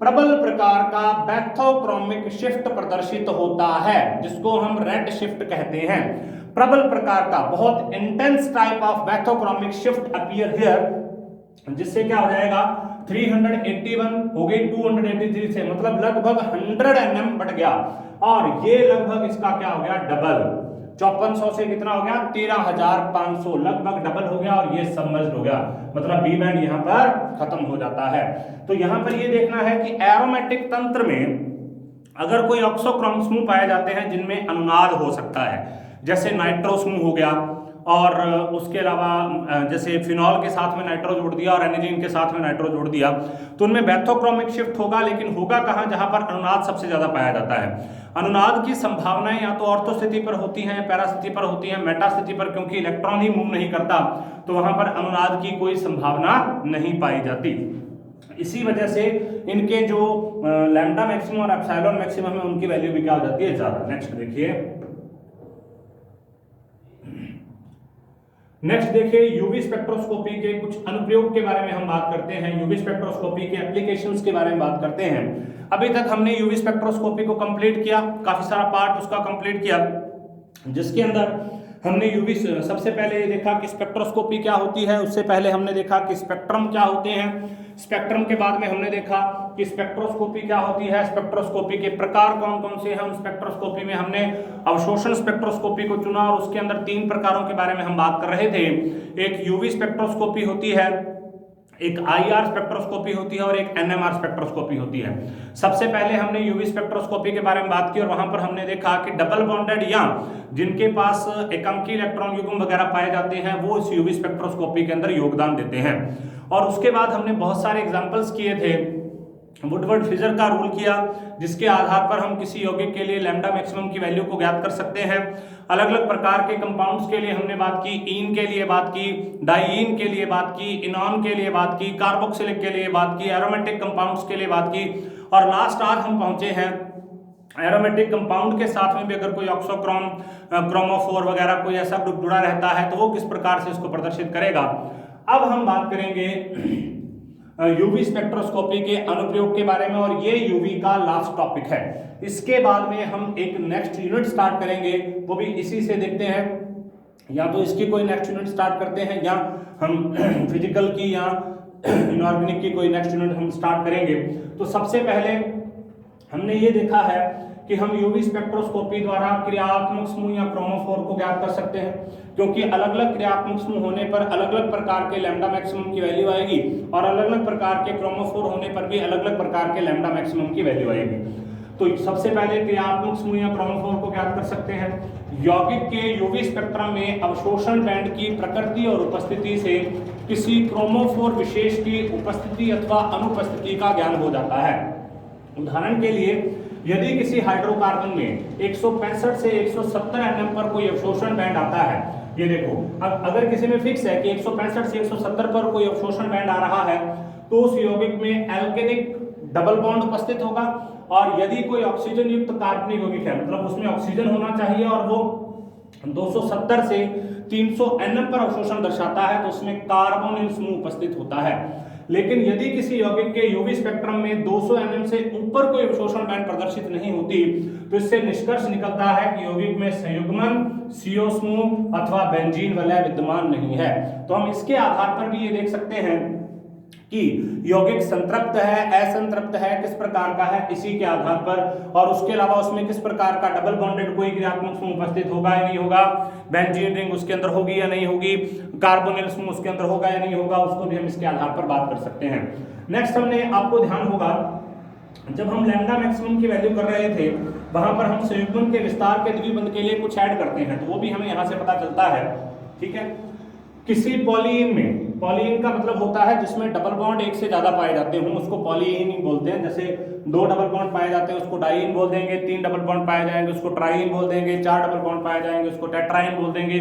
प्रबल प्रकार का बैथोक्रोमिक शिफ्ट प्रदर्शित होता है, जिसको हम रेड शिफ्ट कहते हैं। प्रबल प्रकार का, बहुत intense type of bathochromic shift appear here, जिससे क्या हो जाएगा 381 हो गई 283 से, मतलब लगभग 100 nm बढ़ गया। और ये लगभग इसका क्या हो गया डबल, 5400 से कितना हो गया 13500, लगभग डबल हो गया और ये सबमर्ज्ड हो गया, मतलब बी बैंड यहां पर खत्म हो जाता है। तो यहां पर ये देखना है कि एरोमेटिक तंत्र में अगर कोई ऑक्सोक्रोम समूह पाए जाते हैं जिनमें अनुनाद हो सकता है, जैसे नाइट्रो समूह हो गया, और उसके अलावा जैसे फिनॉल के साथ में नाइट्रो जोड़ दिया और एनिलीन के साथ में नाइट्रो जोड़ दिया, तो उनमें बैथोक्रोमिक शिफ्ट होगा। लेकिन होगा कहां, जहां पर अनुनाद सबसे ज्यादा पाया जाता है। अनुनाद की संभावनाएं या तो ऑर्थो स्थिति पर होती हैं, पैरा स्थिति पर होती हैं, मेटा स्थिति पर, क्योंकि इलेक्ट्रॉन ही मूव नहीं करता तो वहां पर अनुनाद की कोई संभावना नहीं पाई जाती। इसी वजह से इनके जो लैम्डा मैक्सिमम और एप्सिलॉन मैक्सिमम है उनकी वैल्यू भी क्या हो जाती है ज्यादा। नेक्स्ट देखिए, नेक्स्ट देखिए यूवी स्पेक्ट्रोस्कोपी के कुछ अनुप्रयोग के बारे में हम बात करते हैं, यूवी स्पेक्ट्रोस्कोपी के एप्लीकेशंस के बारे में बात करते हैं। अभी तक हमने यूवी स्पेक्ट्रोस्कोपी को कंप्लीट किया, काफी सारा पार्ट उसका कंप्लीट किया, जिसके अंदर हमने यूवी सबसे पहले ये देखा कि स्पेक्ट्रोस्कोपी क्या होती है, उससे पहले हमने देखा कि स्पेक्ट्रम क्या होते हैं, स्पेक्ट्रम के बाद में हमने देखा कि स्पेक्ट्रोस्कोपी क्या होती है, स्पेक्ट्रोस्कोपी के प्रकार कौन कौन से हैं। उन स्पेक्ट्रोस्कोपी में हमने अवशोषण स्पेक्ट्रोस्कोपी को चुना और उसके अंदर 3 प्रकारों के बारे में हम बात कर रहे थे। एक यूवी स्पेक्ट्रोस्कोपी होती है, एक आईआर स्पेक्ट्रोस्कोपी होती है और एक एनएमआर स्पेक्ट्रोस्कोपी होती है। सबसे पहले हमने यूवी स्पेक्ट्रोस्कोपी के बारे में बात की और वहां पर हमने देखा कि डबल बॉन्डेड या जिनके पास एकमकी इलेक्ट्रॉन युग्म वगैरह पाए जाते हैं वो इस यूवी स्पेक्ट्रोस्कोपी के अंदर योगदान देते हैं। और उसके बाद हमने बहुत सारे एग्जाम्पल्स किए थे, वुडवर्ड फिजर का रूल किया, जिसके आधार पर हम किसी यौगिक के लिए लैम्डा मैक्सिमम की वैल्यू को ज्ञात कर सकते हैं। अलग अलग प्रकार के कंपाउंड्स के लिए हमने बात की, ईन के लिए बात की, डाइईन के लिए बात की, इनॉन के लिए बात की, कार्बोक्सिलिक के लिए बात की, एरोमेटिक कंपाउंड्स के लिए बात की, और लास्ट आज हम पहुंचे हैं एरोमेटिक कंपाउंड के साथ में भी अगर कोई ऑक्सोक्रोम, क्रोमोफोर वगैरह कोई ऐसा ग्रुप जुड़ा रहता है तो वो किस प्रकार से इसको प्रदर्शित करेगा। अब हम बात करेंगे यूवी स्पेक्ट्रोस्कोपी के अनुप्रयोग के बारे में, और ये यूवी का लास्ट टॉपिक है। इसके बाद में हम एक नेक्स्ट यूनिट स्टार्ट करेंगे, वो भी इसी से देखते हैं, या तो इसकी कोई नेक्स्ट यूनिट स्टार्ट करते हैं या हम फिजिकल की या इनऑर्गेनिक की कोई नेक्स्ट यूनिट हम स्टार्ट करेंगे। तो सबसे पहले हमने ये देखा है कि हम यूवी स्पेक्ट्रोस्कोपी द्वारा क्रियात्मक समूह या क्रोमोफोर को ज्ञात कर सकते हैं, क्योंकि अलग अलग क्रियात्मक समूह होने पर अलग अलग प्रकार के लैम्डा मैक्सिमम की वैल्यू आएगी और अलग अलग प्रकार के क्रोमोफोर होने पर भी अलग अलग प्रकार के लैम्डा मैक्सिमम की वैल्यू आएगी। तो सबसे पहले क्रियात्मक समूह या क्रोमोफोर को ज्ञात कर सकते हैं। यौगिक के यूवी स्पेक्ट्रम में अवशोषण बैंड की प्रकृति और उपस्थिति से किसी क्रोमोफोर विशेष की उपस्थिति अथवा अनुपस्थिति का ज्ञान हो जाता है। उदाहरण के लिए यदि किसी हाइड्रोकार्बन में 165 से 170 nm पर कोई अवशोषण बैंड आता है, ये देखो, अब अगर किसी में फिक्स है कि 165 से 170 पर कोई अवशोषण बैंड आ रहा है तो उस यौगिक में एल्केनिक डबल बॉन्ड उपस्थित होगा, और यदि कोई ऑक्सीजन युक्त कार्बनिक यौगिक है, मतलब उसमें ऑक्सीजन होना चाहिए और वो 270 से 300 nm पर अवशोषण दर्शाता है, तो उसमें कार्बोनिल समूह उपस्थित होता है। लेकिन यदि किसी यौगिक के यूवी स्पेक्ट्रम में 200 nm से ऊपर कोई अवशोषण बैंड प्रदर्शित नहीं होती, तो इससे निष्कर्ष निकलता है कि यौगिक में संयुग्मन, CO समूह अथवा बेंजीन वलय विद्यमान नहीं है। तो हम इसके आधार पर भी ये देख सकते हैं कि यौगिक संतृप्त है, असंतृप्त है, किस प्रकार का है, इसी के आधार पर, और उसके अलावा उसमें किस प्रकार का डबल बॉन्डेड कोई क्रियात्मक समूह उपस्थित होगा या नहीं होगा, बेंजीन रिंग उसके अंदर होगी या नहीं होगी, कार्बोनिल समूह उसके अंदर होगा या नहीं होगा, उसको भी हम इसके आधार पर बात कर सकते हैं। नेक्स्ट हमने आपको ध्यान होगा जब हम लैम्डा मैक्सिमम की वैल्यू कर रहे थे वहां पर हम संयुग्मन के विस्तार के द्विबंध के लिए कुछ ऐड करते हैं, तो वो भी हमें यहां से पता चलता है। ठीक है, किसी पॉलीन में, पॉलीन का मतलब होता है जिसमें डबल बॉन्ड एक से ज्यादा पाए जाते हैं, उसको पॉलीन बोलते हैं। जैसे 2 डबल बॉन्ड पाए जाते हैं उसको डाइईन बोल देंगे, 3 डबल बॉन्ड पाए जाएंगे उसको ट्राइईन बोल देंगे, 4 डबल बॉन्ड पाए जाएंगे उसको टेट्राईन बोल देंगे,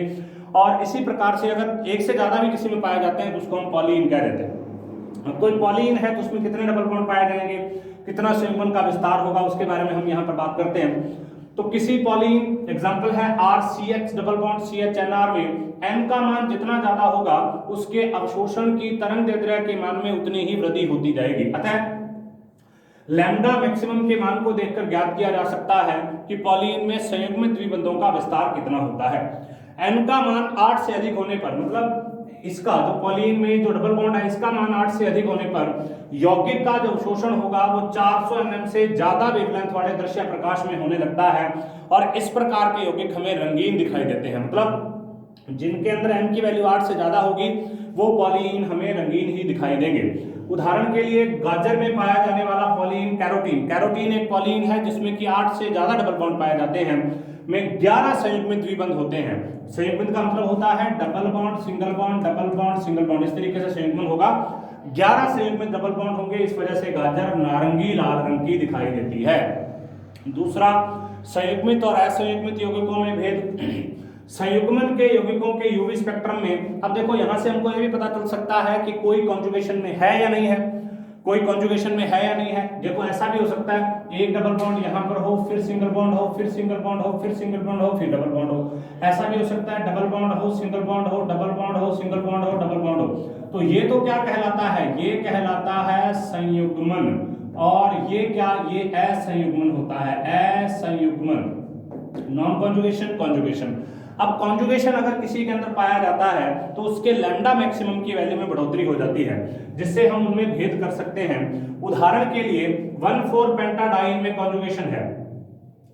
और इसी प्रकार से अगर एक से ज्यादा भी किसी में पाए जाते हैं तो उसको हम पॉलीन कह देते हैं। अब कोई पॉलीन है तो उसमें कितने डबल बॉन्ड पाए जाएंगे, कितना संयुग्मन का विस्तार होगा, उसके बारे में हम यहाँ पर बात करते हैं। तो किसी पॉलीन एग्जांपल है RCH डबल बॉन्ड CHNR में n का मान जितना ज्यादा होगा उसके अवशोषण की तरंगदैर्ध्य के मान में उतनी ही वृद्धि होती जाएगी। अतः लैम्डा मैक्सिमम के मान को देखकर ज्ञात किया जा सकता है कि पॉलीन में संयुग्मित द्विबंधों का विस्तार कितना होता है। n का मान 8 से अधिक होने पर, मतलब इसका जो पॉलीन में जो डबल बॉन्ड है इसका मान 8 से अधिक होने पर यौगिक का जो अवशोषण होगा वो 400 mm से ज्यादा वेवलेंथ वाले दृश्य प्रकाश में होने लगता है और इस प्रकार के यौगिक हमें रंगीन दिखाई देते हैं। मतलब जिनके अंदर n की वैल्यू 8 से ज्यादा होगी वो पॉलीन हमें रंगीन ही दिखाई देंगे। उदाहरण के लिए गाजर में पाया जाने वाला पॉलीन कैरोटीन, कैरोटीन एक पॉलीन है जिसमें कि 8 से ज्यादा डबल बॉन्ड पाए जाते हैं, में 11 संयुग्मित द्विबंध होते हैं। संयुग्मित का मतलब होता है double bond single bond double bond single bond, इस तरीके से संयुग्मन होगा। 11 संयुग्मित डबल बॉन्ड होंगे, इस वजह से गाजर नारंगी लाल रंग की दिखाई देती है। दूसरा, संयुग्मित और असंयुग्मित यौगिकों में भेद। संयुग्मन के यौगिकों के यूवी स्पेक्ट्रम में, अब देखो यहां से हमको ये भी पता चल सकता है कि कोई कॉन्जुगेशन में है या नहीं है, कोई कॉन्जुगेशन में है या नहीं है। देखो ऐसा भी हो सकता है एक डबल बॉन्ड यहां पर हो, फिर सिंगल बॉन्ड हो, फिर सिंगल बॉन्ड हो, फिर सिंगल बॉन्ड हो, फिर डबल बॉन्ड हो। ऐसा भी हो सकता है डबल बॉन्ड हो, सिंगल बॉन्ड हो, डबल बॉन्ड हो, सिंगल बॉन्ड हो, डबल बॉन्ड हो। तो ये तो क्या कहलाता है, ये कहलाता है संयुग्मन, और ये क्या, ये असंयुग्मन होता है, असंयुग्मन। Non conjugation, conjugation. अब कॉन्जुगेशन अगर किसी के अंदर पाया जाता है तो उसके लैम्डा मैक्सिमम की वैल्यू में बढ़ोतरी हो जाती है, जिससे हम उनमें भेद कर सकते हैं। उदाहरण के लिए 1,4 पेंटाडाइन में कॉन्जुगेशन है।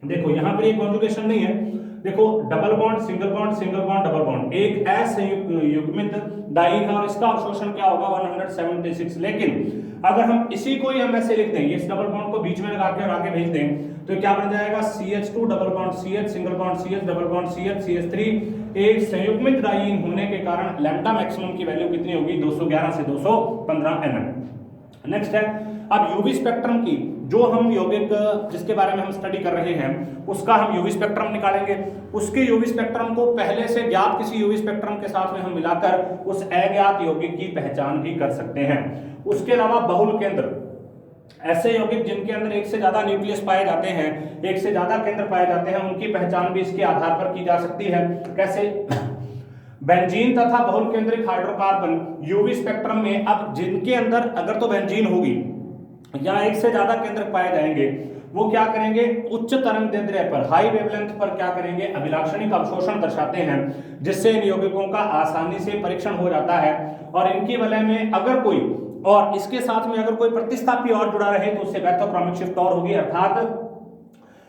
देखो यहां पर ये कॉन्जुगेशन नहीं है, देखो double bond single bond single bond double bond, एक असंयुग्मित डाइन है और इसका अवशोषण क्या होगा 176। लेकिन अगर हम इसी को ही हम ऐसे लिख दें, इस डबल बॉन्ड को बीच में लगा के और आगे भेज दें तो क्या बन जाएगा CH2 double bond CH single bond CH double bond CH CH3। एक संयुग्मित डाइन होने के कारण लैम्डा मैक्सिमम की वैल्यू कितनी होगी 211 से 215 mm। नेक्स्ट है अब यूवी स्पेक्ट्रम की, जो हम यौगिक जिसके बारे में हम स्टडी कर रहे हैं उसका हम यूवी स्पेक्ट्रम निकालेंगे। उसके यूवी स्पेक्ट्रम को पहले से ज्ञात किसी यूवी स्पेक्ट्रम के साथ में हम मिलाकर उस अज्ञात यौगिक की पहचान भी कर सकते हैं। उसके अलावा बहुल केंद्र, ऐसे यौगिक जिनके अंदर एक से ज्यादा न्यूक्लियस पाए जाते हैं, एक से ज्यादा केंद्र पाए जाते हैं, उनकी पहचान भी इसके आधार पर की जा सकती है। कैसे? बेंजीन तथा बहुल केंद्रिक हाइड्रोकार्बन यूवी स्पेक्ट्रम में, अब जिनके अंदर अगर तो बेंजीन होगी या एक से ज्यादा केंद्र पाए जाएंगे, वो क्या करेंगे, उच्च तरंगदैर्ध्य पर, हाई वेवलेंथ पर क्या करेंगे, अभिलाक्षणिक अवशोषण दर्शाते हैं, जिससे इन यौगिकों का आसानी से परीक्षण हो जाता है। और इनकी वलय में अगर कोई, और इसके साथ में अगर कोई प्रतिस्थापी और जुड़ा रहे तो उससे बैथोक्रोमिक शिफ्ट और होगी, अर्थात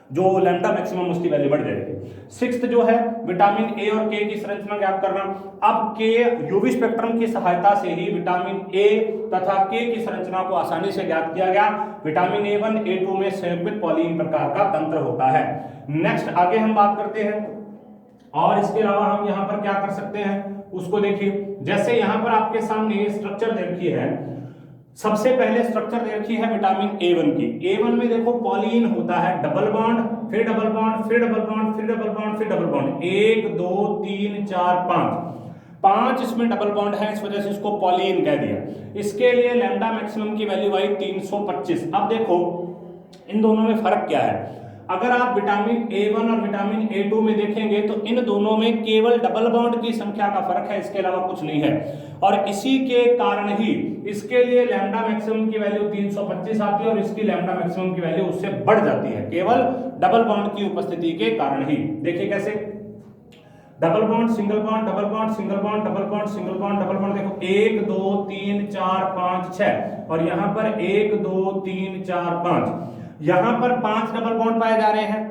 जो लैम्डा मैक्सिमम उसकी वैल्यू बढ़ जाएगी। सिक्स्थ जो है विटामिन ए और के की संरचना ज्ञात करना। अब के यूवी स्पेक्ट्रम की सहायता से ही विटामिन ए तथा के की संरचना को आसानी से ज्ञात किया गया। विटामिन A1 A2 में संयुग्मित पॉलीन प्रकार का तंत्र होता है। नेक्स्ट आगे हम बात करते हैं, और इसके अलावा हम यहाँ पर क्या कर सकते हैं उसको देखिए। जैसे यहाँ पर आपके सामने स्ट्रक्चर दे रखी है, सबसे पहले स्ट्रक्चर दे रखी है विटामिन A1 की। A1 में देखो पॉलीन होता है डबल बॉन्ड, फिर डबल बॉन्ड, फिर डबल बॉन्ड, फिर डबल बॉन्ड, फिर डबल बॉन्ड, 1 2 3 4 5 इसमें डबल बॉन्ड है, इस वजह से इसको पॉलीन कह दिया। इसके लिए लैम्डा मैक्सिमम की वैल्यू आई 325। अब देखो इन दोनों में फर्क क्या है। अगर आप विटामिन A1 और विटामिन A2 में देखेंगे तो इन दोनों में केवल डबल बॉन्ड की संख्या का फर्क है, इसके अलावा कुछ नहीं है। और इसी के कारण ही इसके लिए लैम्डा मैक्सिमम की वैल्यू 325 आती है और इसकी लैम्डा मैक्सिमम की वैल्यू उससे बढ़ जाती है, केवल डबल बॉन्ड की उपस्थिति के कारण ही। देखिए कैसे, double bond single bond double bond single bond double bond single bond double bond, देखो 1 2 3 4 5 6, और यहाँ पर 1 2 3 4 5, यहाँ पर 5 डबल बॉन्ड पाए जा रहे हैं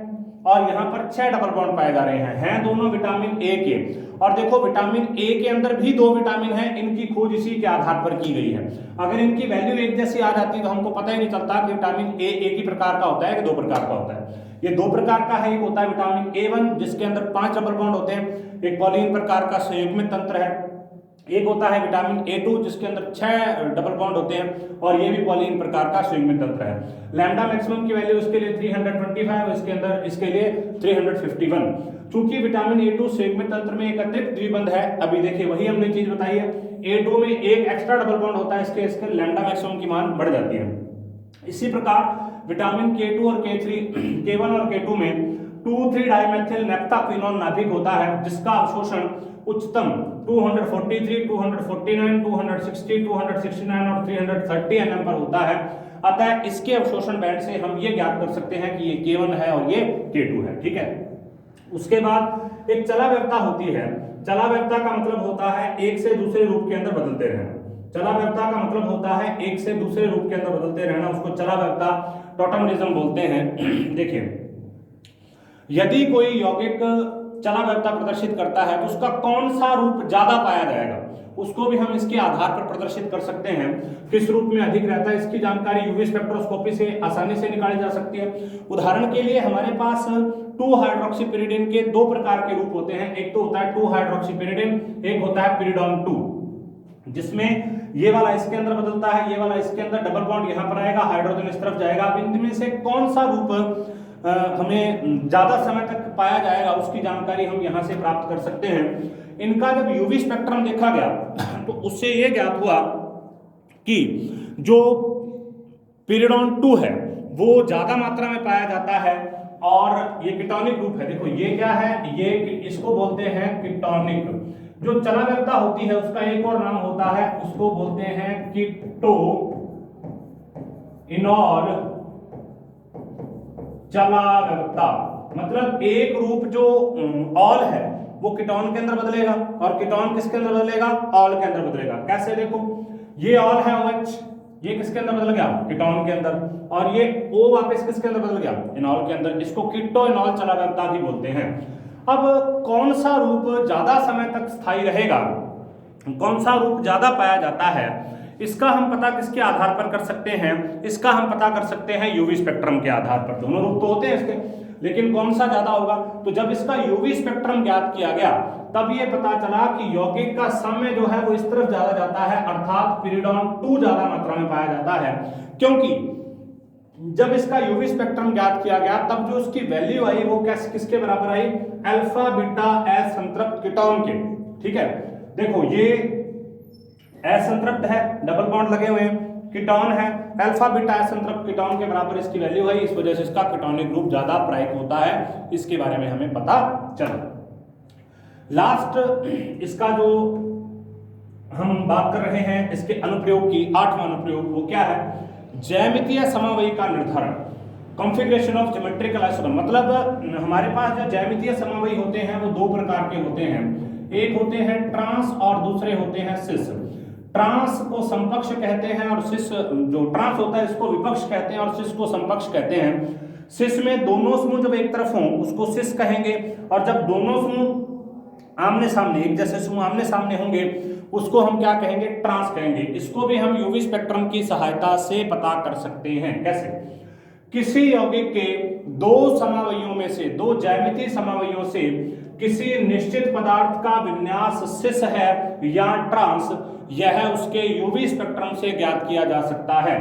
और यहाँ पर 6 डबल बॉन्ड पाए जा रहे हैं दोनों विटामिन ए के। और देखो विटामिन ए के अंदर भी 2 विटामिन हैं, इनकी खोज इसी के आधार पर की गई है। अगर इनकी वैल्यू एक जैसी आ जाती तो हमको पता ही नहीं चलता कि विटामिन ए एक ही प्रकार का होता है कि 2 प्रकार का होता है। ये 2 प्रकार का है, एक होता है विटामिन A1 जिसके अंदर 5 डबल बॉन्ड होते हैं, एक पॉलीन प्रकार का संयुग्मित तंत्र है। एक होता है विटामिन A2 जिसके अंदर 6 डबल बॉन्ड होते हैं और ये भी पॉलीन प्रकार का संयुग्मित तंत्र है। लैम्डा मैक्सिमम की वैल्यू इसके लिए 325, इसके अंदर इसके लिए 351। चूंकि विटामिन A2 संयुग्मित तंत्र में एक अतिरिक्त द्विबंध है, अभी देखिए वही हमने चीज बताई है, A2 में एक एक्स्ट्रा डबल बॉन्ड होता है, इसके लैम्डा मैक्सिमम की मान बढ़ जाती है। इसी प्रकार विटामिन K2 और K3, K1 और K2 में 2,3 डाइमेथिल नेप्थाक्विनोन नाभिक होता है जिसका अवशोषण उच्चतम 243, 249, 260, 269 और 330 nm पर होता है। अतः इसके अवशोषण बैंड से हम ये ज्ञात कर सकते हैं कि ये K1 है और ये K2 है, ठीक है। उसके बाद एक चलाव्यवस्था होती है। चलाव्यवस्था का मतलब होता है एक से दूसरे रूप के अंदर बदलते रहना। चलाव्यवस्था का मतलब होता है एक से दूसरे रूप के अंदर बदलते रहना, उसको चलाव्यवस्था टोटमिज्म बोलते हैं। देखिए, यदि कोई यौगिक चलाव्यवस्था प्रदर्शित करता है तो उसका कौन सा रूप ज्यादा पाया जाएगा, उसको भी हम इसके आधार पर प्रदर्शित कर सकते हैं। किस रूप में अधिक रहता है, इसकी जानकारी यूवी स्पेक्ट्रोस्कोपी से आसानी से निकाली जा सकती है। उदाहरण के लिए हमारे पास 2-हाइड्रोक्सीपिरिडिन के दो प्रकार के रूप होते हैं। एक तो होता है 2-हाइड्रोक्सीपिरिडिन, एक होता है पिरिडोन 2, जिसमें ये वाला इसके अंदर बदलता है, ये वाला इसके अंदर, डबल बॉन्ड यहां पर आएगा, हाइड्रोजन इस तरफ जाएगा। अब इनमें से कौन सा रूप हमें ज्यादा समय तक पाया जाएगा उसकी जानकारी हम यहां से प्राप्त कर सकते हैं। इनका जब यूवी स्पेक्ट्रम देखा गया तो उससे यह ज्ञात हुआ कि जो पिरिडोन 2 है वो ज्यादा मात्रा में पाया जाता है और ये कीटोनिक रूप है। देखो ये क्या है, ये इसको बोलते हैं कीटोनिक। जो चलाव्यवस्था होती है उसका एक और नाम होता है, उसको बोलते हैं कीटो इनॉल चलाव्यवस्था। मतलब एक रूप जो ऑल है वो कीटोन के अंदर बदलेगा और कीटोन किसके अंदर बदलेगा, ऑल के अंदर बदलेगा। कैसे, देखो ये ऑल है OH, ये किसके अंदर बदल गया, कीटोन के अंदर, और ये O वापस किसके अंदर बदल गया, इनॉल के अंदर। इसको कीटो इनॉल चलाव्यवस्था भी बोलते हैं। अब कौन सा रूप ज्यादा समय तक स्थायी रहेगा, कौन सा रूप ज्यादा पाया जाता है, इसका हम पता किसके आधार पर कर सकते हैं, इसका हम पता कर सकते हैं यूवी स्पेक्ट्रम के आधार पर। दोनों रूप तो होते हैं इसके, लेकिन कौन सा ज्यादा होगा, तो जब इसका यूवी स्पेक्ट्रम ज्ञात किया गया तब ये पता चला कि यौगिक का समय जो है वो इस तरफ ज्यादा जाता है, अर्थात पिरिडोन 2 ज्यादा मात्रा में पाया जाता है। क्योंकि जब इसका यूवी स्पेक्ट्रम ज्ञात किया गया तब जो उसकी वैल्यू आई वो किसके बराबर आई, अल्फा बीटा असंतृप्त कीटोन के, ठीक है। देखो ये असंतृप्त है, डबल बॉन्ड लगे हुए हैं, कीटोन है, अल्फा बीटा असंतृप्त कीटोन के बराबर इसकी वैल्यू है, इस वजह से इसका कीटोनिक ग्रुप ज्यादा प्रायिक होता है। इसके बारे में हमें पता चला। लास्ट इसका जो हम बात कर रहे हैं इसके अनुप्रयोग की, 8वां अनुप्रयोग वो क्या है, ज्यामितीय समवायी का निर्धारण, कॉन्फ़िगरेशन ऑफ ज्योमेट्रिकल आइसोटोप। मतलब हमारे पास जो ज्यामितीय समवायी होते हैं वो दो प्रकार के होते हैं, एक होते हैं ट्रांस और दूसरे होते हैं सिस। ट्रांस को समपक्ष कहते हैं और सिस, जो ट्रांस होता है इसको विपक्ष कहते हैं और सिस को समपक्ष कहते हैं। सिस में दोनों समूह जब एक तरफ हों उसको सिस कहेंगे, और जब दोनों समूह आमने सामने, एक जैसे समूह आमने सामने होंगे उसको हम क्या कहेंगे, ट्रांस कहेंगे। इसको भी हम यूवी स्पेक्ट्रम की सहायता से पता कर सकते हैं। कैसे, किसी यौगिक के दो समवायियों में से, दो ज्यामितीय समवायियों से किसी निश्चित पदार्थ का विन्यास सिस है या ट्रांस, यह उसके यूवी स्पेक्ट्रम से ज्ञात किया जा सकता है।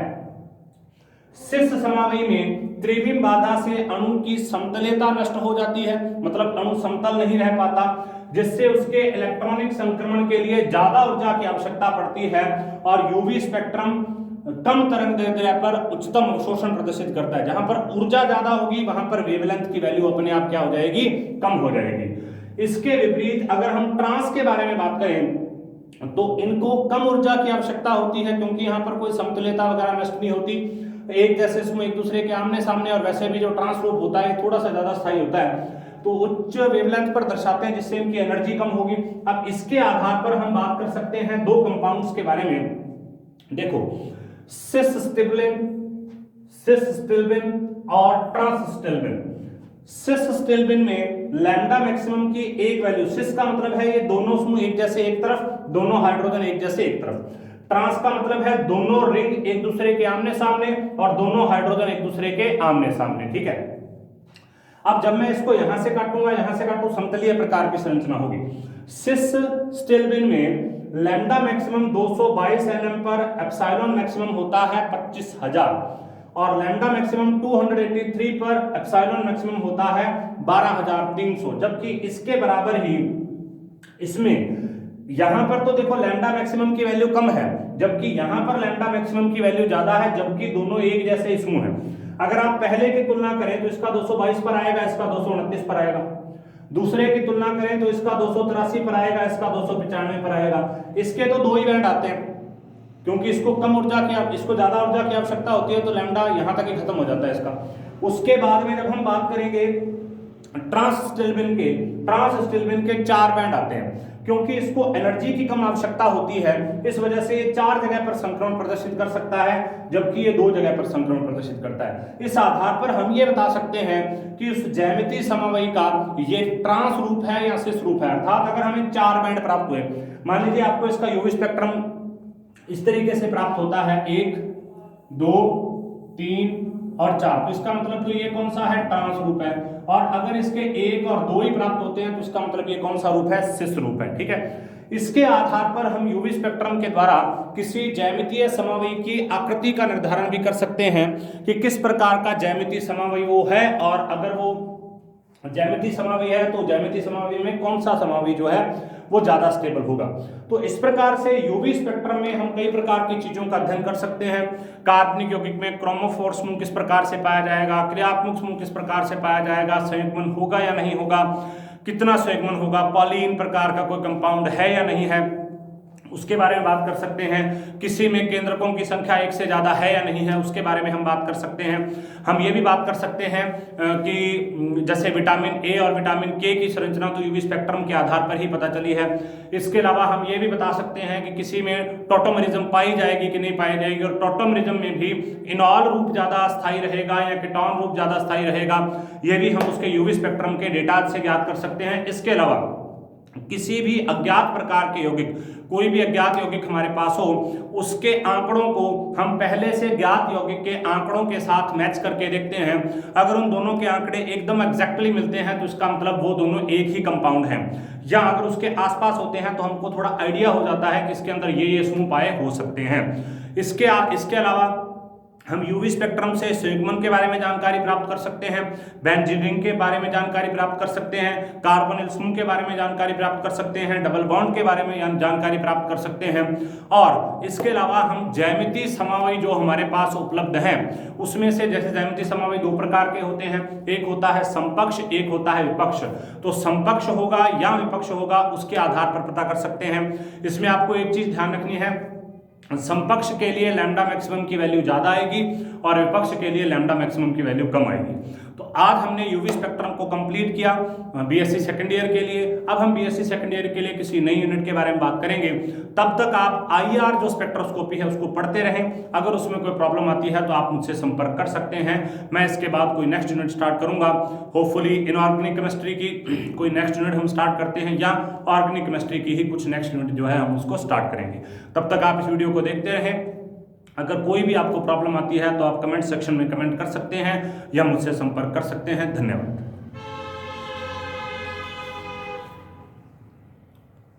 सिस समवायी में त्रिविम बाधा से अणु की समतलता नष्ट हो जाती है, मतलब अणु समतल नहीं रह पाता, जिससे उसके इलेक्ट्रॉनिक संक्रमण के लिए ज्यादा ऊर्जा की आवश्यकता पड़ती है, और यूवी स्पेक्ट्रम कम तरंग दैर्ध्य पर उच्चतम अवशोषण प्रदर्शित करता है। जहां पर ऊर्जा ज्यादा होगी वहां पर वेवलेंथ की वैल्यू अपने आप क्या हो जाएगी, कम हो जाएगी। इसके विपरीत अगर हम ट्रांस के बारे में बात करें तो इनको कम ऊर्जा की आवश्यकता होती है, क्योंकि यहाँ पर कोई समतुल्यता वगैरह नष्ट नहीं होती, एक जैसे समूह एक दूसरे के आमने सामने, और वैसे भी जो ट्रांस रूप होता है थोड़ा सा ज्यादा स्थायी होता है, तो उच्च वेवलेंथ पर दर्शाते हैं जिससे इनकी एनर्जी कम होगी। अब इसके आधार पर हम बात कर सकते हैं दो कंपाउंड्स के बारे में। देखो सिस स्टिल्बिन और ट्रांस स्टिल्बिन। सिस स्टिल्बिन में लैम्डा मैक्सिमम की एक वैल्यू, सिस का मतलब है ये दोनों समूह एक जैसे एक तरफ, दोनों हाइड्रोजन एक जैसे एक तरफ। ट्रांस का मतलब है दोनों रिंग एक दूसरे के आमने सामने और दोनों हाइड्रोजन एक दूसरे के आमने सामने, ठीक है। अब जब मैं इसको यहां से काटूंगा, यहां से काटूं, समतलीय प्रकार की संरचना होगी। सिस स्टिल्बिन में लैम्डा मैक्सिमम 222 nm पर, एप्सिलॉन मैक्सिमम होता है 25,000, और लैम्डा मैक्सिमम 283 पर, एप्सिलॉन मैक्सिमम होता है 12,300। जबकि इसके बराबर ही इसमें यहां पर तो देखो लैम्डा मैक्सिमम की वैल्यू कम है, जबकि यहां पर लैम्डा मैक्सिमम की वैल्यू ज्यादा है, जबकि दोनों एक जैसे समूह हैं। अगर आप पहले की तुलना करें तो इसका 222 पर आएगा, इसका 229 पर आएगा। दूसरे की तुलना करें तो इसका 283 पर आएगा, इसका 295 पर आएगा। इसके तो 2 ही बैंड आते हैं, क्योंकि इसको कम ऊर्जा की, इसको ज्यादा ऊर्जा की आवश्यकता होती है, तो लैम्डा यहां तक ही खत्म हो जाता है इसका। उसके बाद में जब हम बात करेंगे ट्रांस स्टिल्बेन के 4 बैंड आते हैं, क्योंकि इसको एनर्जी की कम आवश्यकता होती है, इस वजह से ये 4 जगह पर संक्रमण प्रदर्शित कर सकता है, जबकि ये 2 जगह पर संक्रमण प्रदर्शित करता है। इस आधार पर हम ये बता सकते हैं कि उस ज्यामितीय समवायी का ये ट्रांस रूप है या सिस रूप है। अर्थात अगर हमें 4 बैंड प्राप्त हुए, मान लीजिए आपको इसका यूवी स्पेक्ट्रम इस तरीके से प्राप्त होता है 1, 2, 3 और 4, तो इसका मतलब तो ये कौन सा है, ट्रांस रूप है। और अगर इसके 1 और 2 ही प्राप्त होते हैं तो इसका मतलब ये कौन सा रूप है, सिस रूप है। ठीक है, इसके आधार पर हम यूवी स्पेक्ट्रम के द्वारा किसी ज्यामितीय समवायी की आकृति का निर्धारण भी कर सकते हैं कि किस प्रकार का ज्यामितीय समवायी वो है, और अगर वो ज्यामितीय समवायी है तो ज्यामितीय समवायी में कौन सा समवायी जो है वो ज्यादा स्टेबल होगा। तो इस प्रकार से यूवी स्पेक्ट्रम में हम कई प्रकार की चीजों का अध्ययन कर सकते हैं। कार्बनिक यौगिक में क्रोमोफोर समूह किस प्रकार से पाया जाएगा, क्रियात्मक समूह किस प्रकार से पाया जाएगा, संयुग्मन होगा या नहीं होगा, कितना संयुग्मन होगा, पॉलीन प्रकार का कोई कंपाउंड है या नहीं है, उसके बारे में बात कर सकते हैं। किसी में केंद्रकों की संख्या 1 से ज्यादा है या नहीं है, उसके बारे में हम बात कर सकते हैं। हम ये भी बात कर सकते हैं कि जैसे विटामिन ए और विटामिन के की संरचना तो यूवी स्पेक्ट्रम के आधार पर ही पता चली है। इसके अलावा हम ये भी बता सकते हैं कि किसी में टॉटोमेरिज्म पाई जाएगी कि नहीं पाई जाएगी, और टॉटोमेरिज्म में भी इनॉल रूप ज्यादा स्थायी रहेगा या कीटोन रूप ज्यादा स्थायी रहेगा, ये भी हम उसके यूवी स्पेक्ट्रम के डेटा से ज्ञात कर सकते हैं। इसके अलावा किसी भी अज्ञात प्रकार के यौगिक, कोई भी अज्ञात यौगिक हमारे पास हो, उसके आंकड़ों को हम पहले से ज्ञात यौगिक के आंकड़ों के साथ मैच करके देखते हैं। अगर उन दोनों के आंकड़े एकदम एग्जैक्टली मिलते हैं तो इसका मतलब वो दोनों एक ही कंपाउंड हैं, या अगर उसके आसपास होते हैं तो हमको थोड़ा आइडिया हो जाता है कि इसके अंदर ये समूह पाए हो सकते हैं। इसके अलावा हम यूवी स्पेक्ट्रम से संयुग्मन के बारे में जानकारी प्राप्त कर सकते हैं, बेंजीन रिंग के बारे में जानकारी प्राप्त कर सकते हैं, कार्बोनिल समूह के बारे में जानकारी प्राप्त कर सकते हैं, डबल बॉन्ड के बारे में जानकारी प्राप्त कर सकते हैं। और इसके अलावा हम ज्यामितीय समवायी जो हमारे पास उपलब्ध हैं उसमें से, जैसे ज्यामितीय समवायी 2 प्रकार के होते हैं, एक होता है समपक्ष, एक होता है विपक्ष। तो समपक्ष होगा या विपक्ष होगा उसके आधार पर पता कर सकते हैं। इसमें आपको एक चीज ध्यान रखनी है, समपक्ष के लिए लैम्डा मैक्सिमम की वैल्यू ज्यादा आएगी और विपक्ष के लिए लैम्डा मैक्सिमम की वैल्यू कम आएगी। तो आज हमने यूवी स्पेक्ट्रम को कंप्लीट किया बीएससी सेकंड ईयर के लिए। अब हम बीएससी सेकंड ईयर के लिए किसी नई यूनिट के बारे में बात करेंगे। तब तक आप आईआर जो स्पेक्ट्रोस्कोपी है उसको पढ़ते रहें। अगर उसमें कोई प्रॉब्लम आती है तो आप मुझसे संपर्क कर सकते हैं। मैं इसके बाद कोई नेक्स्ट यूनिट स्टार्ट करूंगा, होपफुली इनऑर्गेनिक केमिस्ट्री की कोई नेक्स्ट यूनिट हम स्टार्ट करते हैं, या ऑर्गेनिक केमिस्ट्री की ही कुछ नेक्स्ट यूनिट जो है हम उसको स्टार्ट करेंगे। तब तक आप इस वीडियो को देखते रहें। अगर कोई भी आपको प्रॉब्लम आती है तो आप कमेंट सेक्शन में कमेंट कर सकते हैं या मुझसे संपर्क कर सकते हैं। धन्यवाद।